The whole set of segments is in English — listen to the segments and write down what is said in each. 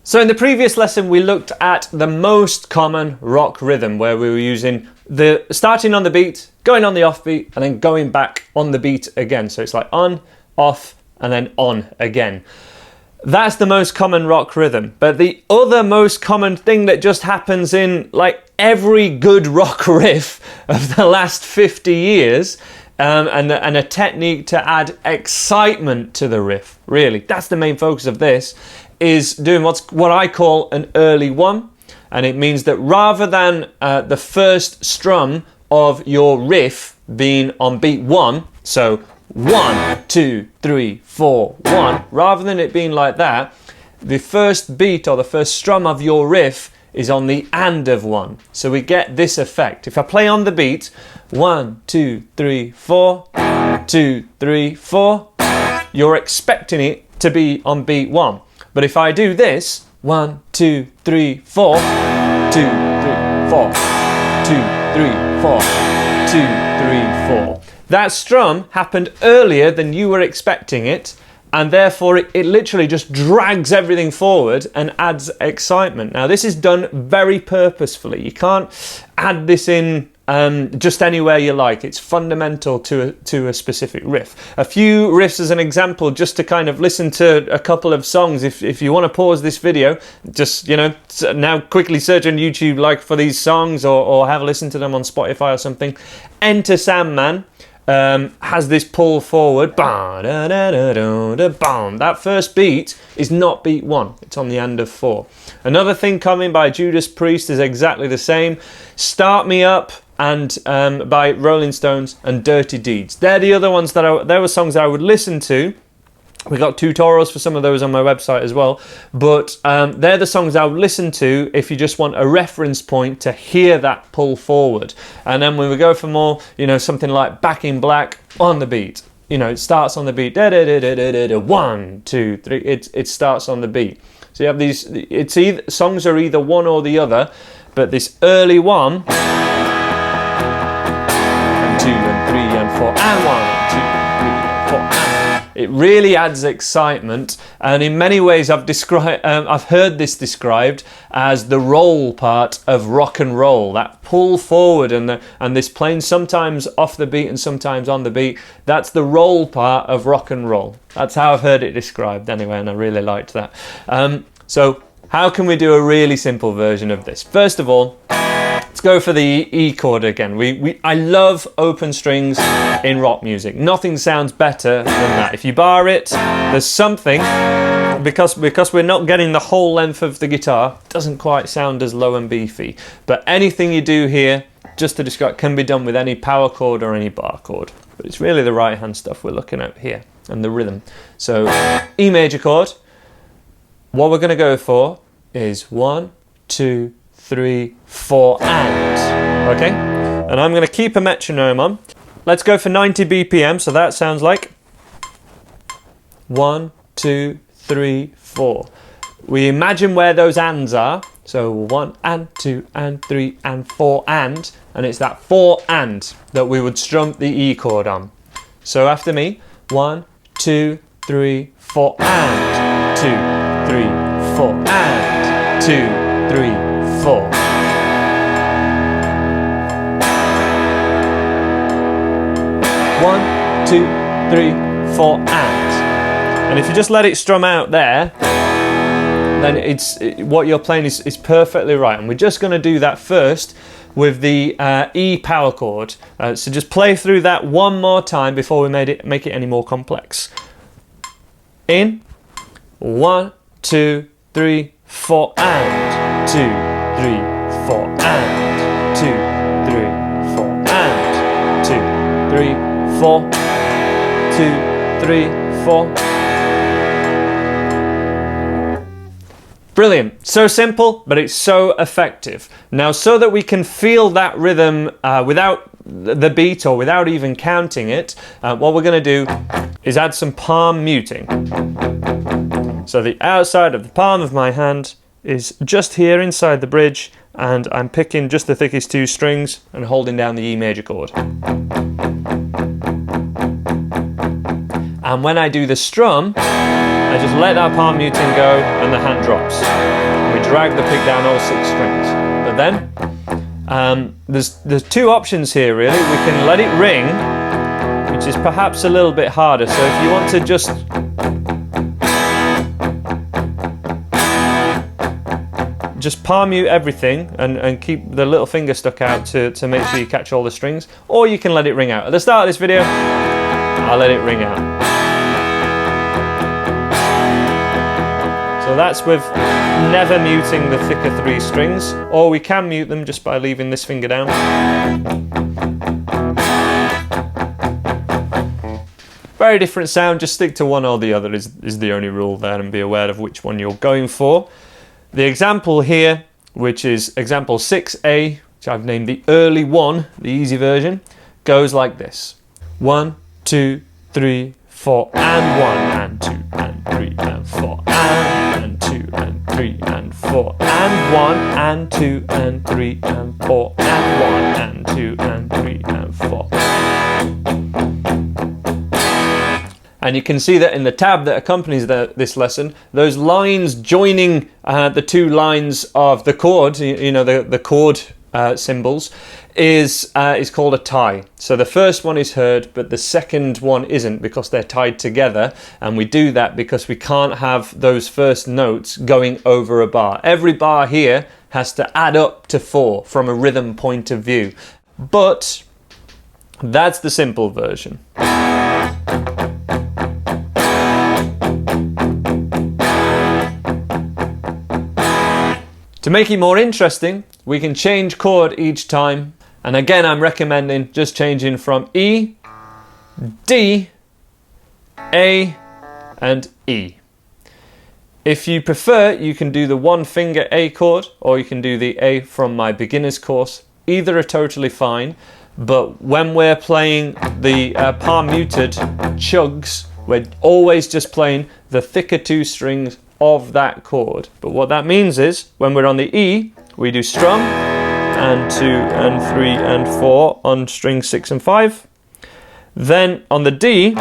So in the previous lesson, we looked at the most common rock rhythm, where we were using the starting on the beat, going on the off beat, and then going back on the beat again. So it's like on, off, and then on again. That's the most common rock rhythm. But the other most common thing that just happens in like every good rock riff of the last 50 years, and a technique to add excitement to the riff, really, that's the main focus of this, is doing what I call an early one. And it means that rather than the first strum of your riff being on beat 1, so 1, 2, 3, 4, 1, rather than it being like that, the first beat or the first strum of your riff is on the and of 1. So we get this effect. If I play on the beat, 1, 2, 3, 4, 2, 3, 4, you're expecting it to be on beat 1. But if I do this, 1, 2, 3, 4, 2, 3, 4, 2, 3, 4, 2, 3, 4. That strum happened earlier than you were expecting it, and therefore it literally just drags everything forward and adds excitement. Now this is done very purposefully. You can't add this in just anywhere you like. It's fundamental to a specific riff. A few riffs as an example, just to kind of listen to a couple of songs. If you want to pause this video, just, you know, now quickly search on YouTube like for these songs, or have a listen to them on Spotify or something. Enter Sandman has this pull forward. That first beat is not beat 1, it's on the and of 4. Another Thing Coming by Judas Priest is exactly the same. Start Me Up and by Rolling Stones, and Dirty Deeds. They're the other ones that there were songs that I would listen to. We got tutorials for some of those on my website as well. But they're the songs I would listen to if you just want a reference point to hear that pull forward. And then when we go for more, you know, something like Back in Black on the beat. You know, it starts on the beat. 1, 2, 3. It starts on the beat. So you have these. It's either songs are either one or the other. But this early one, and 2 and 3 and 4 and 1 and 2, 3 and 4. It really adds excitement, and in many ways I've heard this described as the roll part of rock and roll. That pull forward and this playing sometimes off the beat and sometimes on the beat. That's the roll part of rock and roll. That's how I've heard it described anyway, and I really liked that. So how can we do a really simple version of this? First of all, let's go for the E chord again. I love open strings in rock music. Nothing sounds better than that. If you bar it, there's something, because we're not getting the whole length of the guitar, it doesn't quite sound as low and beefy. But anything you do here, just to describe, can be done with any power chord or any bar chord. But it's really the right hand stuff we're looking at here, and the rhythm. So E major chord. What we're going to go for is 1, 2, 3, 4, and. Okay? And I'm going to keep a metronome on. Let's go for 90 BPM, so that sounds like 1, 2, 3, 4. We imagine where those ands are. So 1 and 2 and 3 and 4 and it's that 4 and that we would strum the E chord on. So after me, 1, 2, 3, 4 and 2, 3, 4 and 2, 3, 4. One, 2, 3, 4, and if you just let it strum out there, then what you're playing is perfectly right. And we're just going to do that first with the E power chord. So just play through that one more time before we make it any more complex. In 1, 2, 3, 4, and 2, 3, 4, and 2, 3, 4, and 2, 3, 4, 2, 3, 4. Brilliant. So simple, but it's so effective. Now, so that we can feel that rhythm without the beat or without even counting it, what we're going to do is add some palm muting. So the outside of the palm of my hand is just here inside the bridge, and I'm picking just the thickest 2 strings and holding down the E major chord. And when I do the strum, and just let that palm muting go, and the hand drops. We drag the pick down all 6 strings. But then there's 2 options here really. We can let it ring, which is perhaps a little bit harder. So if you want to just palm mute everything and keep the little finger stuck out to make sure you catch all the strings, or you can let it ring out. At the start of this video, I'll let it ring out. So that's with never muting the thicker 3 strings, or we can mute them just by leaving this finger down. Very different sound, just stick to one or the other is the only rule there, and be aware of which one you're going for. The example here, which is example 6A, which I've named the early one, the easy version, goes like this. 1, 2, 3, 4, and 1, and 2, and 3, and 4, and 2, and 3, and 4, and 1, and 2, and 3, and 4, and 1, and 2, and 3, and 4. And you can see that in the tab that accompanies this lesson, those lines joining the 2 lines of the chord, you know, the chord symbols, is called a tie. So the first one is heard, but the second one isn't, because they're tied together. And we do that because we can't have those first notes going over a bar. Every bar here has to add up to 4 from a rhythm point of view. But that's the simple version. To make it more interesting, we can change chord each time. And again, I'm recommending just changing from E, D, A, and E. If you prefer, you can do the 1 finger A chord, or you can do the A from my beginner's course. Either are totally fine, but when we're playing the palm muted chugs, we're always just playing the thicker 2 strings of that chord. But what that means is, when we're on the E, we do strum, and 2, and 3, and 4 on string 6 and 5. Then on the D,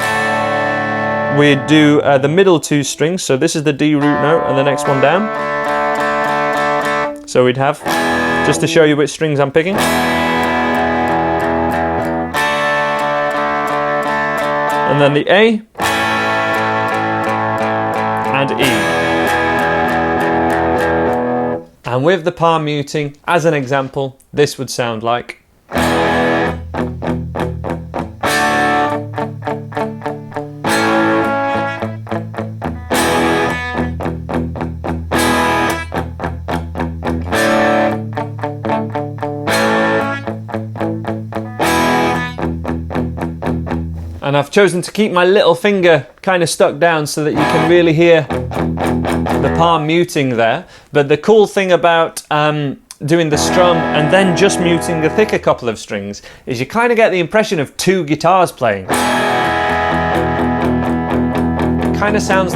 we do the middle 2 strings. So this is the D root note, and the next one down. So we'd have, just to show you which strings I'm picking. And then the A, and E. And with the palm muting, as an example, this would sound like. And I've chosen to keep my little finger kind of stuck down so that you can really hear the palm muting there. But the cool thing about doing the strum and then just muting the thicker couple of strings is you kind of get the impression of 2 guitars playing. It kind of sounds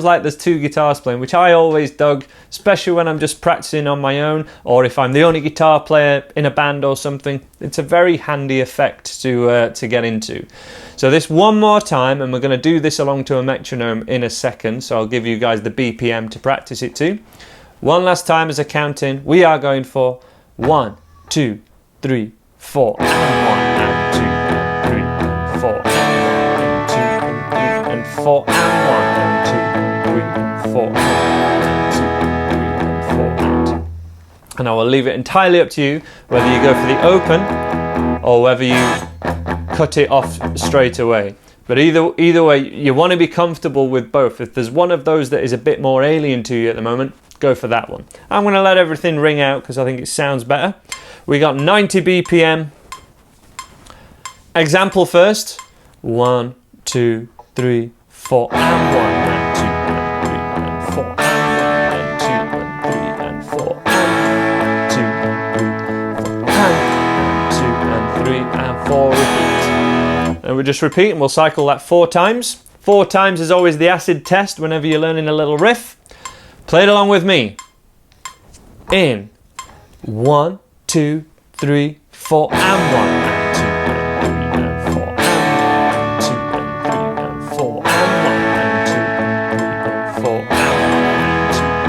like there's 2 guitars playing, which I always dug, especially when I'm just practicing on my own, or if I'm the only guitar player in a band or something. It's a very handy effect to get into. So this one more time, and we're going to do this along to a metronome in a second, so I'll give you guys the BPM to practice it to. One last time as a count in, we are going for 1, 2, 3, 4, and 1, and 2, and 3, and 4, and 1, and 2, and 3, and 4, and 1. 4, 2, 3, and 4, and I will leave it entirely up to you whether you go for the open or whether you cut it off straight away. But either way, you want to be comfortable with both. If there's one of those that is a bit more alien to you at the moment, go for that one. I'm going to let everything ring out because I think it sounds better. We got 90 BPM. Example first. 1, 2, 3, 4, and 1, and 2, and 3, and 4, and 2, and 3, and 4, and 2, and 3, and 4, repeat. And we just repeat, and we'll cycle that 4 times. 4 times is always the acid test whenever you're learning a little riff. Play it along with me. In 1, 2, 3, 4 and 1 and 2 and 3 and 4 and 2 and 3 and 4 and 1 and 2 and 3 and 4 and 1 and 2 and 3 and 4.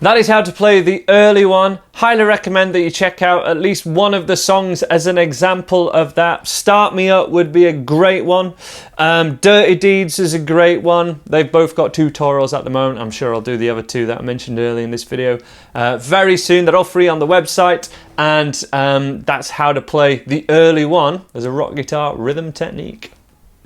That is how to play the early one. Highly recommend that you check out at least one of the songs as an example of that. Start Me Up would be a great one. Dirty Deeds is a great one. They've both got tutorials at the moment. I'm sure I'll do the other two that I mentioned earlier in this video very soon. They're all free on the website, and that's how to play the early one as a rock guitar rhythm technique.